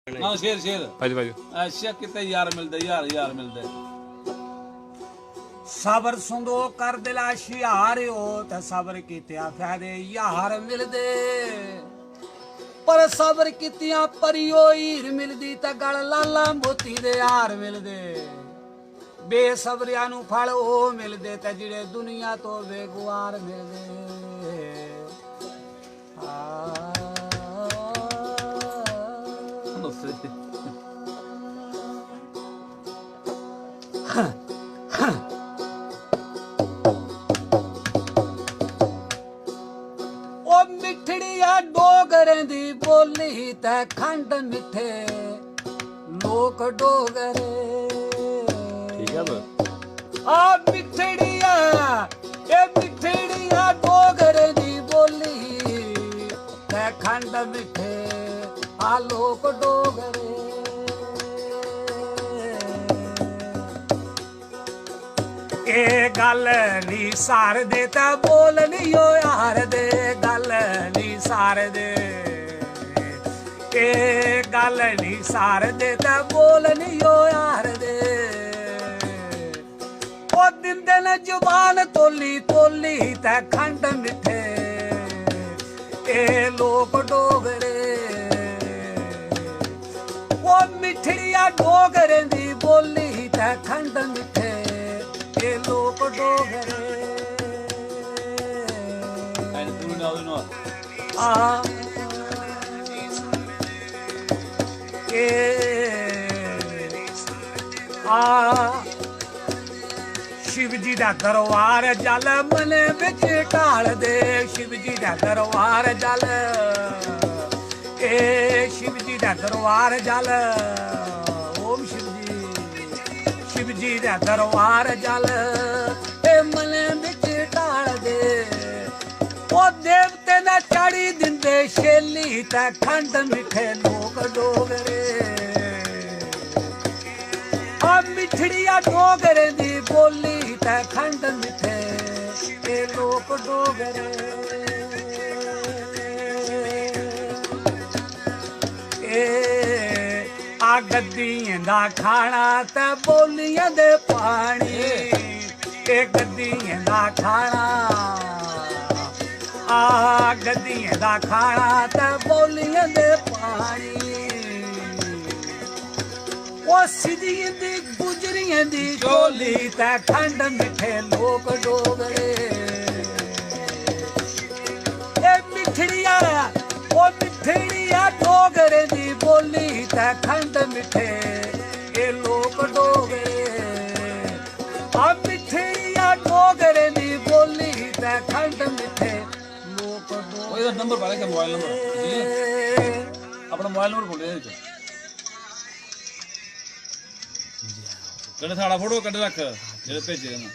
हाँ शेर शेर भाजो भाजो अच्छा कितने यार मिलते यार यार मिलते सबर सुंदो कर दिला शियार हो ते सबर कितिया फायदे यार मिलदे पर सबर कितिया परियो हीर मिलदी ते गल लाला मोती दे यार मिलदे बेसबरिया नु फल ओ मिलदे ते जिहड़े दुनिया तो बेगुआर मिलदे ओ मिठड़िया डोगरें दी बोली ते खंड मिठे लोक डोगरे ठीक है आ मिठड़िया ए मिठड़िया डोगरे दी बोली ते खंड मिठे आ लोक डोगरे ए गल नी सार दे ते बोल नी ओ यार दे गल नी सार दे ए गल नी सार दे ते बोल नी ओ यार दे ओ दिंदे ने जुबान तोली तोली ते खंड मिठे ए लोक डोगरे ओ मिठड़िया डोगरे दी बोली ते खंड मिठे ए लोक डोगरे आ शिव जी दा दरबार जल मने बिच ढाल दे शिव जी दा दरबार जल ए शिव जी दा दरबार जल ओम शिव जी दा दरबार जल ए मने बिच ढाल दे ओ देवते ना चाड़ी दिंदे शेली ते खंड मिठे लोक डोगरे आ मिठड़िया डोगरे दी बोली ते खंड मिठे ए लोक डोगरे ए आ गद्दियां दा खाना ते बोलियां दे पानी ए गद्दियां दा खाना आ गद्दियां दा खाना ते बोलियां दे पानी ओ सिद्धियां दी गुजरियां दी झोली ते खंड मिठे लोक डोगरे ए मिठड़िया ओ मिठड़िया डोगरे दी बोली ते खंड मिठे ए लोक डोगरे आ मिठड़िया डोगरे दी बोली ते खंड मिठे लोक डोगरे नंबर पा के मोबाइल नंबर अपना मोबाइल नंबर बोल दे कड़े साड़ा फोटो कड़े रख जेड़े भेजे